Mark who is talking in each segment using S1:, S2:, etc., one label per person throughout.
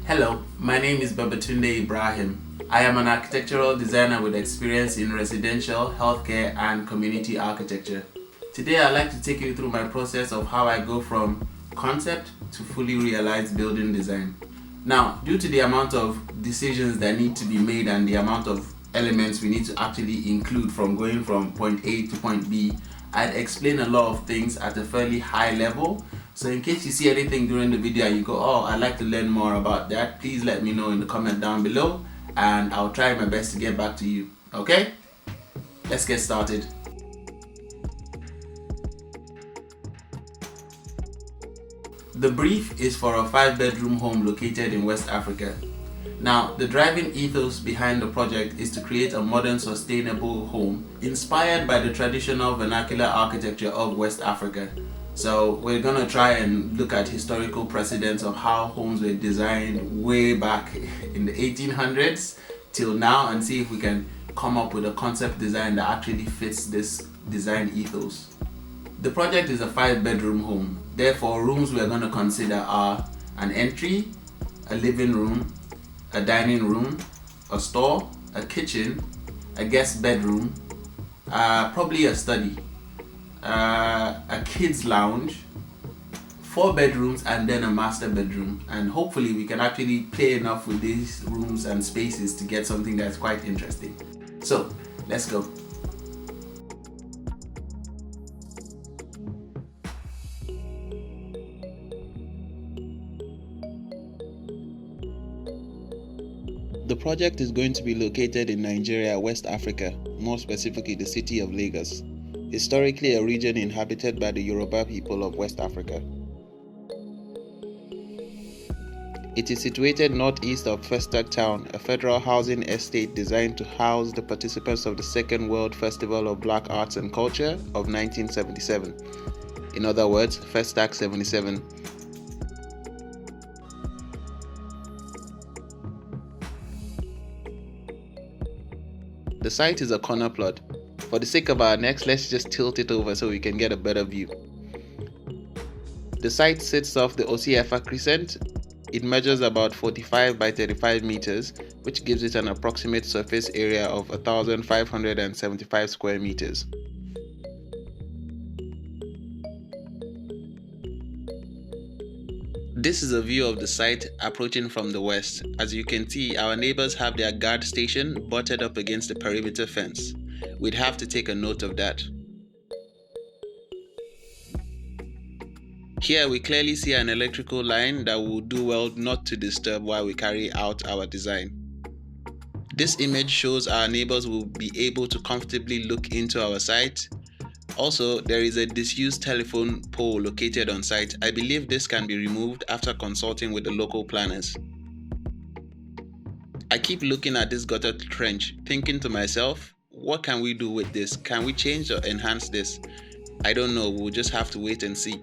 S1: Hello, my name is Babatunde Ibrahim. I am an architectural designer with experience in residential, healthcare, and community architecture. Today I'd like to take you through my process of how I go from concept to fully realized building design. Now, due to the amount of decisions that need to be made and the amount of elements we need to actually include from going from point A to point B, I'd explain a lot of things at a fairly high level. So in case you see anything during the video and you go, oh, I'd like to learn more about that, please let me know in the comment down below and I'll try my best to get back to you. Okay? Let's get started. The brief is for a 5-bedroom home located in West Africa. Now, the driving ethos behind the project is to create a modern, sustainable home inspired by the traditional vernacular architecture of West Africa. So we're gonna try and look at historical precedents of how homes were designed way back in the 1800s till now and see if we can come up with a concept design that actually fits this design ethos. The project is a 5-bedroom home. Therefore, rooms we're gonna consider are an entry, a living room, a dining room, a store, a kitchen, a guest bedroom, probably a study, a kids lounge, 4 bedrooms, and then a master bedroom. And hopefully we can actually play enough with these rooms and spaces to get something that's quite interesting. So let's go. The project is going to be located in Nigeria, West Africa, more specifically the city of Lagos, historically a region inhabited by the Yoruba people of West Africa. It is situated northeast of Festac Town, a federal housing estate designed to house the participants of the Second World Festival of Black Arts and Culture of 1977. In other words, Festac 77. The site is a corner plot. For the sake of our next, let's just tilt it over so we can get a better view. The site sits off the Osiefa Crescent. It measures about 45 by 35 meters, which gives it an approximate surface area of 1,575 square meters. This is a view of the site approaching from the west. As you can see, our neighbors have their guard station butted up against the perimeter fence. We'd have to take a note of that. Here we clearly see an electrical line that will do well not to disturb while we carry out our design. This image shows our neighbors will be able to comfortably look into our site. Also, there is a disused telephone pole located on site. I believe this can be removed after consulting with the local planners. I keep looking at this gutter trench, thinking to myself, what can we do with this? Can we change or enhance this? I don't know, we'll just have to wait and see.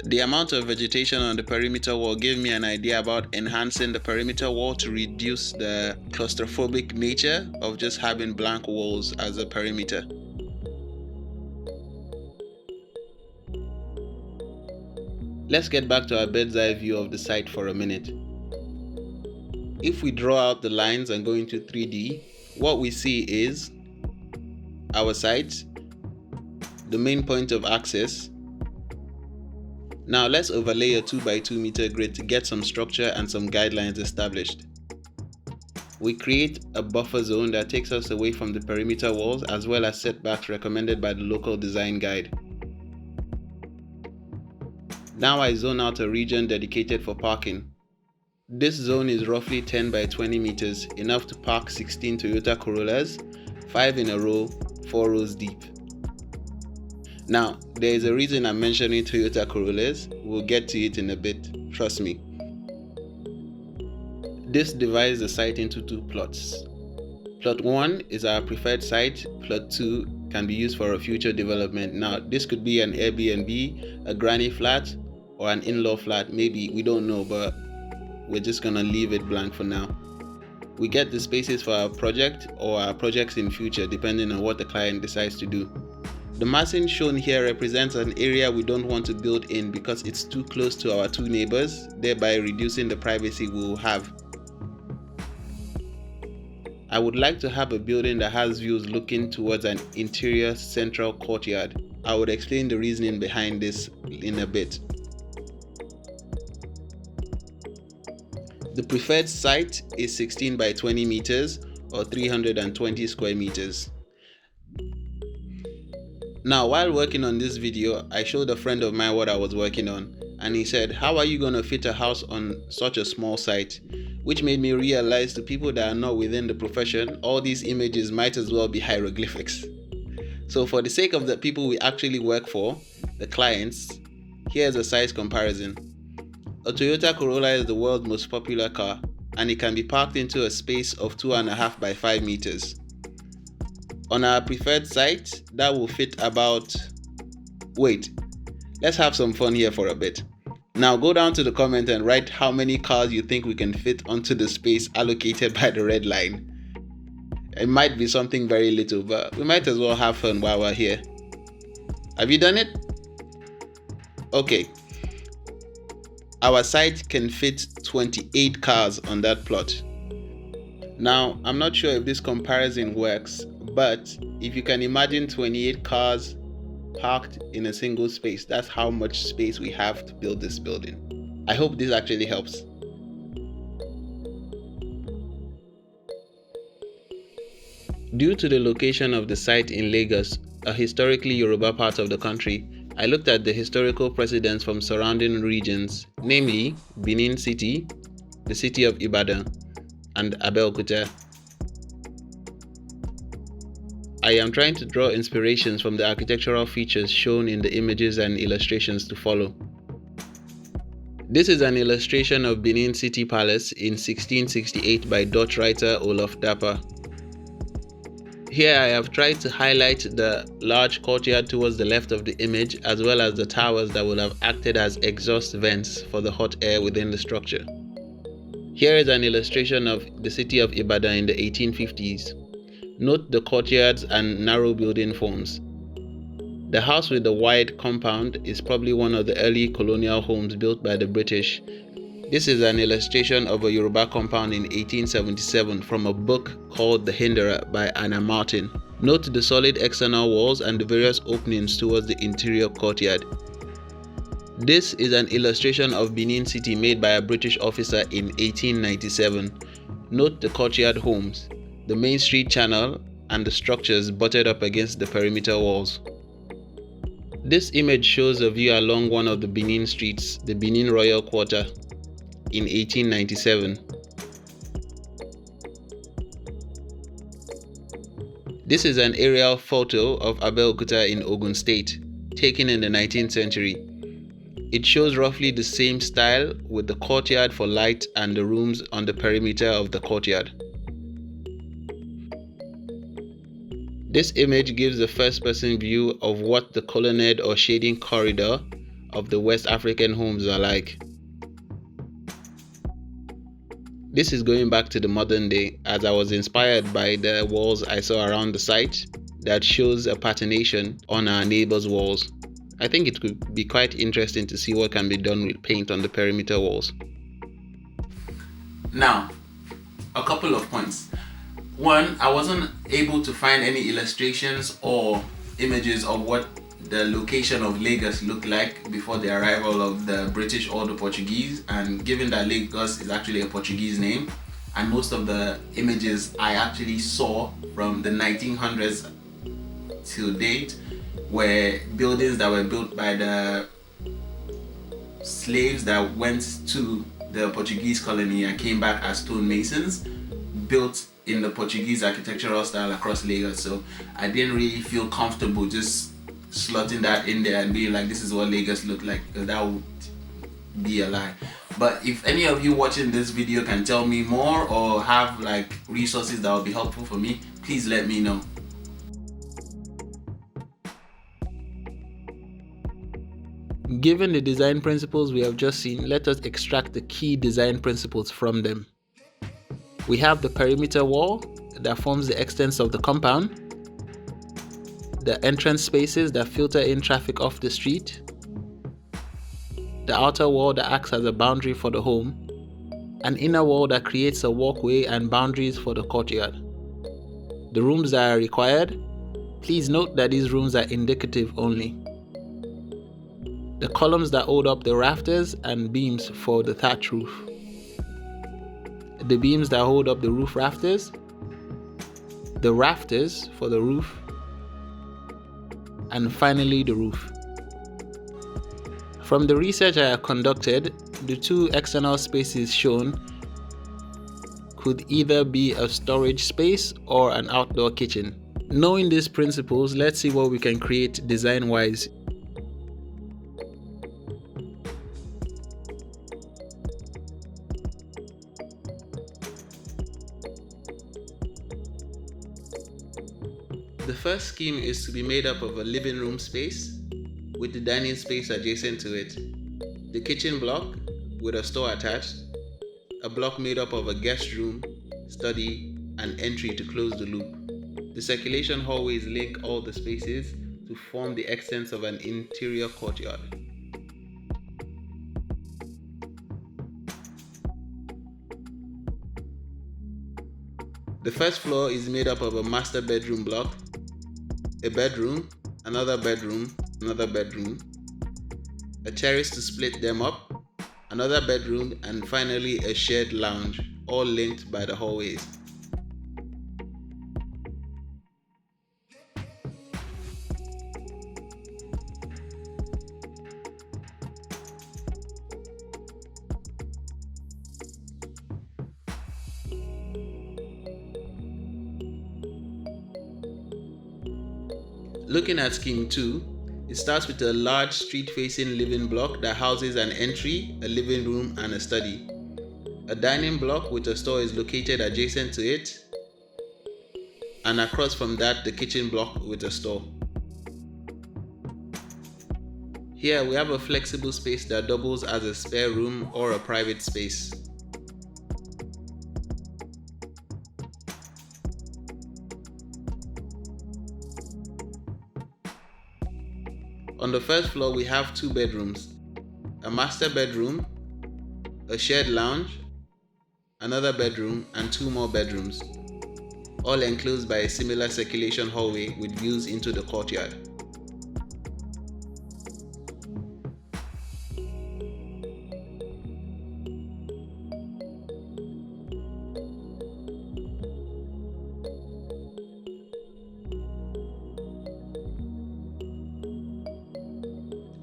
S1: The amount of vegetation on the perimeter wall gave me an idea about enhancing the perimeter wall to reduce the claustrophobic nature of just having blank walls as a perimeter. Let's get back to our bird's eye view of the site for a minute. If we draw out the lines and go into 3D, what we see is our site, the main point of access. Now let's overlay a 2x2 meter grid to get some structure and some guidelines established. We create a buffer zone that takes us away from the perimeter walls as well as setbacks recommended by the local design guide. Now I zone out a region dedicated for parking. This zone is roughly 10 by 20 meters, enough to park 16 Toyota Corollas, 5 in a row, 4 rows deep. Now, there is a reason I'm mentioning Toyota Corollas. We'll get to it in a bit, trust me. This divides the site into 2 plots. Plot 1 is our preferred site. Plot 2 can be used for a future development. Now, this could be an Airbnb, a granny flat, or an in-law flat. Maybe, we don't know, but we're just gonna leave it blank for now. we get the spaces for our project or our projects in future depending on what the client decides to do. The massing shown here represents an area we don't want to build in because it's too close to our two neighbors, thereby reducing the privacy we will have. I would like to have a building that has views looking towards an interior central courtyard. I would explain the reasoning behind this in a bit. The preferred site is 16 by 20 meters or 320 square meters. Now, while working on this video, I showed a friend of mine what I was working on, and he said, "How are you going to fit a house on such a small site?" Which made me realize to people that are not within the profession, all these images might as well be hieroglyphics. So for the sake of the people we actually work for, the clients, here's a size comparison. A Toyota Corolla is the world's most popular car, and it can be parked into a space of 2.5 by 5 meters. On our preferred site, that will fit about... Wait, let's have some fun here for a bit. Now go down to the comment and write how many cars you think we can fit onto the space allocated by the red line. It might be something very little, but we might as well have fun while we're here. Have you done it? Okay. Our site can fit 28 cars on that plot. Now, I'm not sure if this comparison works, but if you can imagine 28 cars parked in a single space, that's how much space we have to build this building. I hope this actually helps. Due to the location of the site in Lagos, a historically Yoruba part of the country, I looked at the historical precedents from surrounding regions, namely Benin City, the city of Ibadan, and Abeokuta. I am trying to draw inspirations from the architectural features shown in the images and illustrations to follow. This is an illustration of Benin City Palace in 1668 by Dutch writer Olaf Dapper. Here I have tried to highlight the large courtyard towards the left of the image, as well as the towers that would have acted as exhaust vents for the hot air within the structure. Here is an illustration of the city of Ibadan in the 1850s. Note the courtyards and narrow building forms. The house with the wide compound is probably one of the early colonial homes built by the British. This is an illustration of a Yoruba compound in 1877 from a book called The Hinderer by Anna Martin. Note the solid external walls and the various openings towards the interior courtyard. This is an illustration of Benin City made by a British officer in 1897. Note the courtyard homes, the main street channel, and the structures butted up against the perimeter walls. This image shows a view along one of the Benin streets, the Benin Royal Quarter, in 1897. This is an aerial photo of Abeokuta in Ogun State, taken in the 19th century. It shows roughly the same style with the courtyard for light and the rooms on the perimeter of the courtyard. This image gives the first-person view of what the colonnade or shading corridor of the West African homes are like. This is going back to the modern day, as I was inspired by the walls I saw around the site that shows a patination on our neighbors' walls. I think it could be quite interesting to see what can be done with paint on the perimeter walls. Now, a couple of points. One, I wasn't able to find any illustrations or images of what the location of Lagos looked like before the arrival of the British or the Portuguese, and given that Lagos is actually a Portuguese name, and most of the images I actually saw from the 1900s till date were buildings that were built by the slaves that went to the Portuguese colony and came back as stonemasons, built in the Portuguese architectural style across Lagos. So I didn't really feel comfortable just slotting that in there and being like, this is what Lagos looked like, because that would be a lie. But if any of you watching this video can tell me more or have like resources that will be helpful for me, please let me know. Given the design principles we have just seen, let us extract the key design principles from them. We have the perimeter wall that forms the extents of the compound, the entrance spaces that filter in traffic off the street, the outer wall that acts as a boundary for the home, an inner wall that creates a walkway and boundaries for the courtyard. The rooms that are required, please note that these rooms are indicative only. The columns that hold up the rafters and beams for the thatch roof. The beams that hold up the roof rafters. The rafters for the roof. And finally the roof. From the research I have conducted, the two external spaces shown could either be a storage space or an outdoor kitchen. Knowing these principles, let's see what we can create design-wise. The first scheme is to be made up of a living room space with the dining space adjacent to it, the kitchen block with a store attached, a block made up of a guest room, study, and entry to close the loop. The circulation hallways link all the spaces to form the extents of an interior courtyard. The first floor is made up of a master bedroom block, a bedroom, another bedroom, a terrace to split them up, another bedroom, and finally a shared lounge, all linked by the hallways. Looking at scheme 2, it starts with a large street-facing living block that houses an entry, a living room, and a study. A dining block with a store is located adjacent to it, and across from that, the kitchen block with a store. Here we have a flexible space that doubles as a spare room or a private space. On the first floor, we have 2 bedrooms, a master bedroom, a shared lounge, another bedroom, and 2 more bedrooms, all enclosed by a similar circulation hallway with views into the courtyard.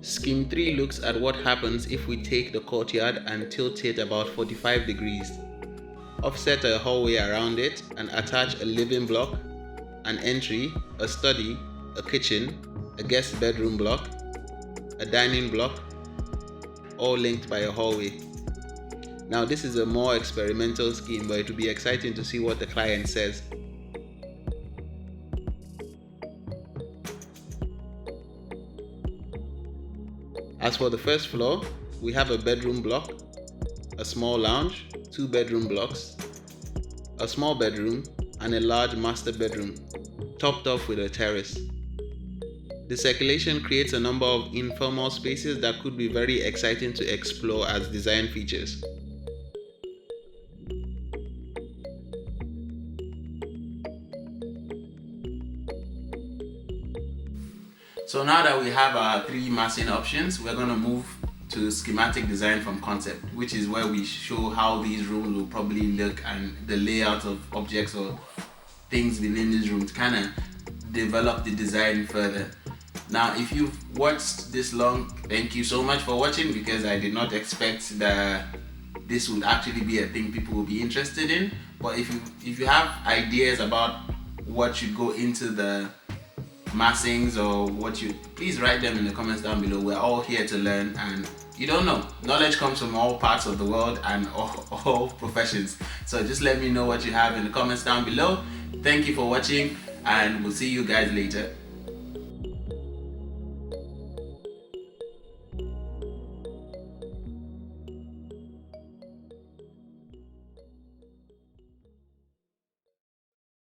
S1: Scheme 3 looks at what happens if we take the courtyard and tilt it about 45 degrees, offset a hallway around it, and attach a living block, an entry, a study, a kitchen, a guest bedroom block, a dining block, all linked by a hallway. Now this is a more experimental scheme, but it will be exciting to see what the client says. As for the first floor, we have a bedroom block, a small lounge, 2 bedroom blocks, a small bedroom, and a large master bedroom, topped off with a terrace. The circulation creates a number of informal spaces that could be very exciting to explore as design features. So now that we have our 3 massing options, we're going to move to schematic design from concept, which is where we show how these rooms will probably look and the layout of objects or things within this room to kind of develop the design further. Now, if you've watched this long, thank you so much for watching, because I did not expect that this would actually be a thing people will be interested in. But if you have ideas about what should go into the massings or please write them in the comments down below. We're all here to learn, and you don't know, knowledge comes from all parts of the world and all professions. So just let me know what you have in the comments down below. Thank you for watching, and we'll see you guys later.